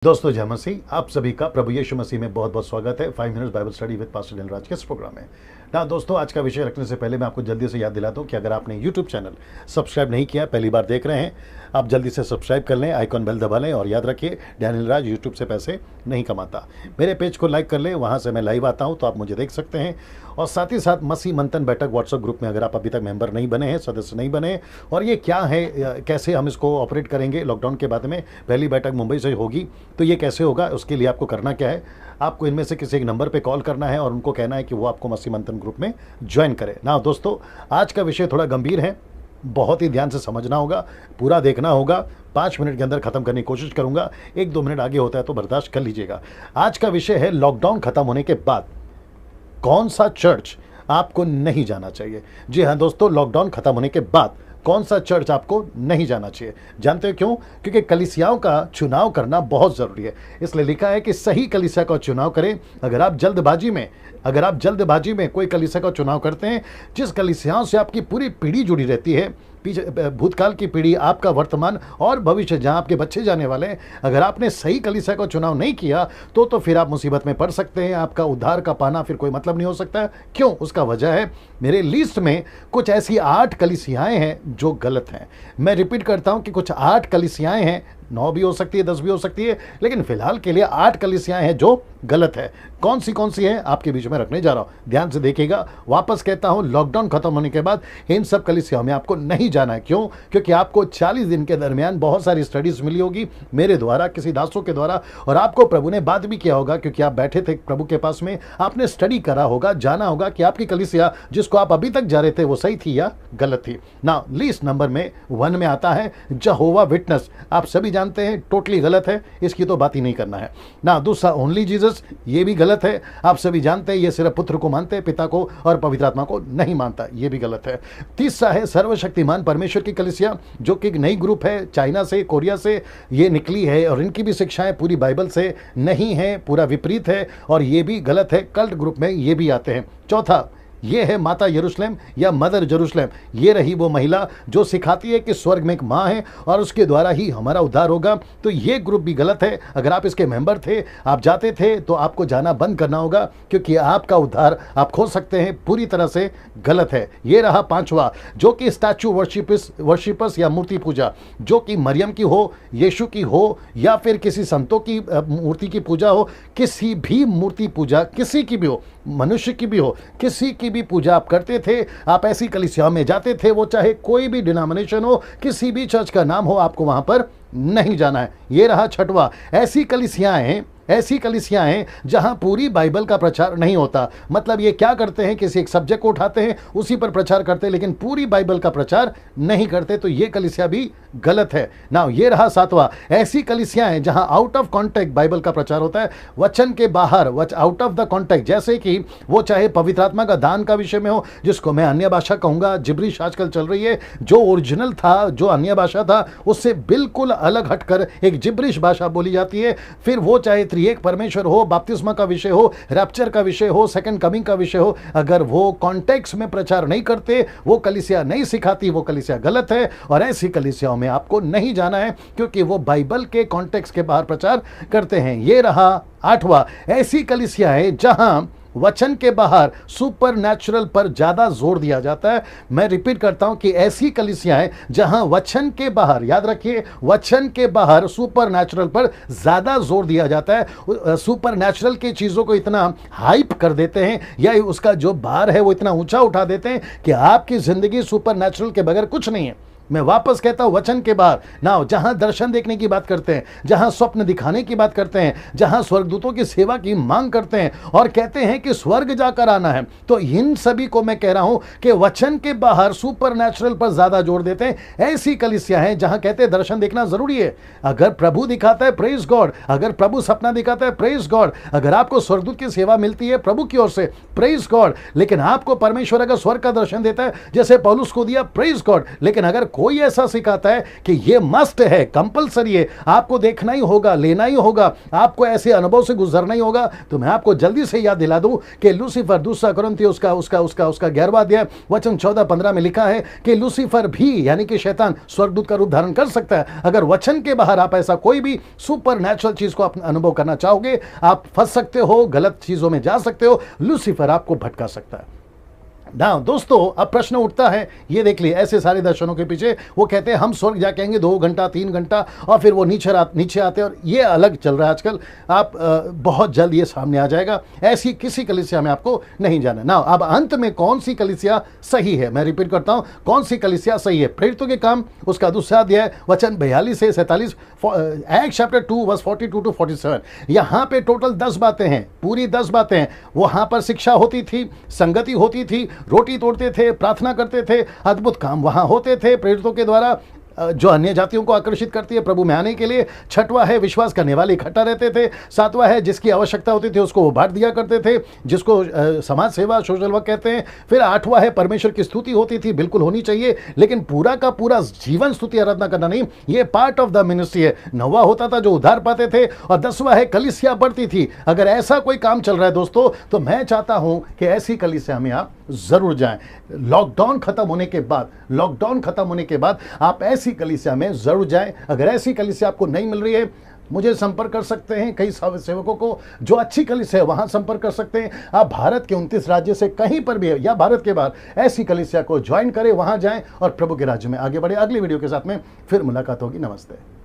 दोस्तों जय मसीह, आप सभी का प्रभु यीशु मसीह में बहुत बहुत स्वागत है। 5 minutes Bible study with pastor Daniel Raj के इस प्रोग्राम में। ना दोस्तों, आज का विषय रखने से पहले मैं आपको जल्दी से याद दिलाता हूँ कि अगर आपने यूट्यूब चैनल सब्सक्राइब नहीं किया, पहली बार देख रहे हैं, आप जल्दी से सब्सक्राइब कर लें, आइकॉन बेल दबा लें और याद रखिए डैनियल राज यूट्यूब से पैसे नहीं कमाता। मेरे पेज को लाइक कर लें, वहाँ से मैं लाइव आता हूँ तो आप मुझे देख सकते हैं। और साथ ही साथ मसीह मंथन बैठक व्हाट्सएप ग्रुप में अगर आप अभी तक मेंबर नहीं बने हैं, सदस्य नहीं बने हैं, और ये क्या है, कैसे हम इसको ऑपरेट करेंगे, लॉकडाउन के बाद में पहली बैठक मुंबई से होगी तो ये कैसे होगा, उसके लिए आपको करना क्या है, आपको इनमें से किसी एक नंबर पे कॉल करना है और उनको कहना है कि वो आपको मसीह मंथन ग्रुप में ज्वाइन करें। ना दोस्तों, आज का विषय थोड़ा गंभीर है, बहुत ही ध्यान से समझना होगा, पूरा देखना होगा। 5 मिनट के अंदर खत्म करने की कोशिश करूंगा, 1-2 मिनट आगे होता है तो बर्दाश्त कर लीजिएगा। आज का विषय है लॉकडाउन खत्म होने के बाद कौन सा चर्च आपको नहीं जाना चाहिए। जी हाँ दोस्तों, लॉकडाउन खत्म होने के बाद कौन सा चर्च आपको नहीं जाना चाहिए। जानते हो क्यों? क्योंकि कलीसियाओं का चुनाव करना बहुत ज़रूरी है। इसलिए लिखा है कि सही कलीसिया का चुनाव करें। अगर आप जल्दबाजी में कोई कलीसिया का चुनाव करते हैं, जिस कलीसियाओं से आपकी पूरी पीढ़ी जुड़ी रहती है, पीछे भूतकाल की पीढ़ी, आपका वर्तमान और भविष्य, जहां आपके बच्चे जाने वाले हैं, अगर आपने सही कलीसिया का चुनाव नहीं किया तो फिर आप मुसीबत में पड़ सकते हैं। आपका उद्धार का पाना फिर कोई मतलब नहीं हो सकता है। क्यों? उसका वजह है, मेरे लिस्ट में कुछ ऐसी 8 कलीसियाएं हैं जो गलत हैं। मैं रिपीट करता हूं कि कुछ 8 कलीसियाएं हैं, 9 भी हो सकती है, 10 भी हो सकती है, लेकिन फिलहाल के लिए 8 कलीसियाएं हैं जो गलत है। कौन सी हैं आपके बीच में रखने जा रहा हूं, ध्यान से देखिएगा। वापस कहता हूं, लॉकडाउन खत्म होने के बाद इन सब कलीसियाओं में आपको नहीं जाना है। क्यों? क्योंकि आपको 40 दिन के दरमियान बहुत सारी स्टडीज मिली होगी मेरे द्वारा, किसी दासों के द्वारा, और आपको प्रभु ने बात भी किया होगा क्योंकि आप बैठे थे प्रभु के पास में, आपने स्टडी करा होगा, जाना होगा कि आपकी कलीसिया जिसको आप अभी तक जा रहे थे वो सही थी या गलत थी। ना लिस्ट नंबर में 1 में आता है जहोवा विटनेस। आप सभी जानते हैं टोटली गलत है, इसकी तो बात ही नहीं करना है। ना दूसरा ओनली जीसस, ये भी गलत है। आप सभी जानते हैं ये सिर्फ पुत्र को मानते हैं, पिता को और पवित्र आत्मा को नहीं मानता, ये भी गलत है। तीसरा है सर्वशक्तिमान परमेश्वर की कलीसिया, जो कि एक नई ग्रुप है, चाइना से, कोरिया से ये निकली है, और इनकी भी शिक्षाएं पूरी बाइबल से नहीं है, पूरा विपरीत है, और ये भी गलत है। कल्ट ग्रुप में ये भी आते हैं। चौथा ये है माता यरूशलेम या मदर जेरूशलेम। ये रही वो महिला जो सिखाती है कि स्वर्ग में एक माँ है और उसके द्वारा ही हमारा उद्धार होगा। तो ये ग्रुप भी गलत है। अगर आप इसके मेंबर थे, आप जाते थे, तो आपको जाना बंद करना होगा, क्योंकि आपका उद्धार आप खो सकते हैं। पूरी तरह से गलत है। ये रहा 5वां, जो कि स्टैचू वर्शिपर्स या मूर्ति पूजा, जो कि मरियम की हो, यीशु की हो, या फिर किसी संतों की मूर्ति की पूजा हो। किसी भी मूर्ति पूजा, किसी की भी हो, मनुष्य की भी हो, किसी की भी पूजा आप करते थे, आप ऐसी कलीसियाओं में जाते थे, वो चाहे कोई भी डिनोमिनेशन हो, किसी भी चर्च का नाम हो, आपको वहां पर नहीं जाना है। ये रहा 6वां, ऐसी कलीसियाएं जहां पूरी बाइबल का प्रचार नहीं होता। मतलब ये क्या करते हैं, किसी एक सब्जेक्ट को उठाते हैं, उसी पर प्रचार करते हैं, लेकिन पूरी बाइबल का प्रचार नहीं करते। तो ये कलीसिया भी गलत है ना। ये रहा 7वां, ऐसी कलीसियाएं जहां आउट ऑफ कॉन्टेक्स्ट बाइबल का प्रचार होता है, वचन के बाहर, आउट ऑफ द कॉन्टेक्स्ट। जैसे कि वो चाहे पवित्र आत्मा का दान का विषय में हो, जिसको मैं अन्य भाषा कहूंगा, जिब्रिश आजकल चल रही है, जो ओरिजिनल था, जो अन्य भाषा था, उससे बिल्कुल अलग हटकर एक जिब्रिश भाषा बोली जाती है। फिर वो चाहे एक परमेश्वर हो, बपतिस्मा का विषय हो, रैप्चर का विषय हो, सेकंड कमिंग का विषय हो, अगर वो कॉन्टेक्स्ट में प्रचार नहीं करते, वो कलीसिया नहीं सिखाती, वो कलीसिया गलत है। और ऐसी कलीसियाओं में आपको नहीं जाना है, क्योंकि वो बाइबल के कॉन्टेक्स्ट के बाहर प्रचार करते हैं। ये रहा 8वां, ऐसी कलीसियाएं जहां वचन के बाहर सुपर नेचुरल पर ज्यादा जोर दिया जाता है। मैं रिपीट करता हूं कि ऐसी कलीसियाएं जहां वचन के बाहर, याद रखिए, वचन के बाहर सुपर नेचुरल पर ज्यादा जोर दिया जाता है। सुपर नेचुरल की चीजों को इतना हाइप कर देते हैं, या उसका जो बार है वो इतना ऊंचा उठा देते हैं कि आपकी जिंदगी सुपर नेचुरल के बगैर कुछ नहीं है। मैं वापस कहता हूं, वचन के बाहर ना, जहां दर्शन देखने की बात करते हैं, जहां स्वप्न दिखाने की बात करते हैं, जहां स्वर्गदूतों की सेवा की मांग करते हैं और कहते हैं कि स्वर्ग जाकर आना है, तो इन सभी को मैं कह रहा हूं कि वचन के बाहर सुपर नेचुरल पर ज्यादा जोर देते हैं। ऐसी कलीसिया हैं जहां कहते हैं दर्शन देखना जरूरी है। अगर प्रभु दिखाता है, प्रेज गॉड। अगर प्रभु सपना दिखाता है, प्रेज गॉड। अगर आपको स्वर्गदूत की सेवा मिलती है प्रभु की ओर से, प्रेज गॉड। लेकिन आपको परमेश्वर अगर स्वर्ग का दर्शन देता है, जैसे पौलुस को दिया, प्रेज गॉड। लेकिन अगर कोई ऐसा सिखाता है कि ये मस्ट है, कंपलसरी है, आपको देखना ही होगा, लेना ही होगा, आपको ऐसे अनुभव से गुजरना ही होगा, तो मैं आपको जल्दी से याद दिला दूं कि लूसीफर, दूसरा कुरिन्थियों उसका 11वां अध्याय वचन 14-15 में लिखा है कि लूसीफर भी यानी कि शैतान स्वर्गदूत का रूप धारण कर सकता है। अगर वचन के बाहर आप ऐसा कोई भी सुपर नेचुरल चीज को अपना अनुभव करना चाहोगे, आप फंस सकते हो, गलत चीजों में जा सकते हो, लूसीफर आपको भटका सकता है ना। दोस्तों अब प्रश्न उठता है, ये देख लिए ऐसे सारे दर्शनों के पीछे वो कहते हैं हम स्वर्ग जाके आएंगे 2 घंटा 3 घंटा और फिर वो नीचे आते हैं, और ये अलग चल रहा है आजकल। आप बहुत जल्द ये सामने आ जाएगा। ऐसी किसी कलीसिया में आपको नहीं जाना ना। अब अंत में कौन सी कलीसिया सही है, मैं रिपीट करता हूं, कौन सी कलीसिया सही है? प्रेरितों के काम उसका 2 अध्याय वचन 42 से 47, एक्ट चैप्टर 2 वर्स 42 to 47। यहाँ पे टोटल 10 बातें हैं, पूरी 10 बातें हैं। वहां पर शिक्षा होती थी, संगति होती थी, रोटी तोड़ते थे, प्रार्थना करते थे, अद्भुत काम वहां होते थे प्रेरितों के द्वारा जो अन्य जातियों को आकर्षित करती है प्रभु में आने के लिए। 6वां है विश्वास करने वाले इकट्ठा रहते थे। 7वां है जिसकी आवश्यकता होती थी उसको वो बांट दिया करते थे, जिसको समाज सेवा सोशल वर्क कहते हैं। फिर 8वां है परमेश्वर की स्तुति होती थी, बिल्कुल होनी चाहिए, लेकिन पूरा का पूरा जीवन स्तुति आराधना करना नहीं, ये पार्ट ऑफ द मिनिस्ट्री है। 9वां होता था जो उद्धार पाते थे, और 10वां है कलीसिया बढ़ती थी। अगर ऐसा कोई काम चल रहा है दोस्तों, तो मैं चाहता हूं कि ऐसी कलीसिया में आप जरूर जाएं। लॉकडाउन खत्म होने के बाद आप ऐसी कलीसिया में जरूर जाएं। अगर ऐसी कलीसिया आपको नहीं मिल रही है, मुझे संपर्क कर सकते हैं। कई सेवकों को जो अच्छी कलीसिया है वहां संपर्क कर सकते हैं। आप भारत के 29 राज्य से कहीं पर भी है या भारत के बाहर ऐसी कलीसिया को ज्वाइन करें, वहां जाएं और प्रभु के राज्य में आगे बढ़े। अगली वीडियो के साथ में फिर मुलाकात होगी। नमस्ते।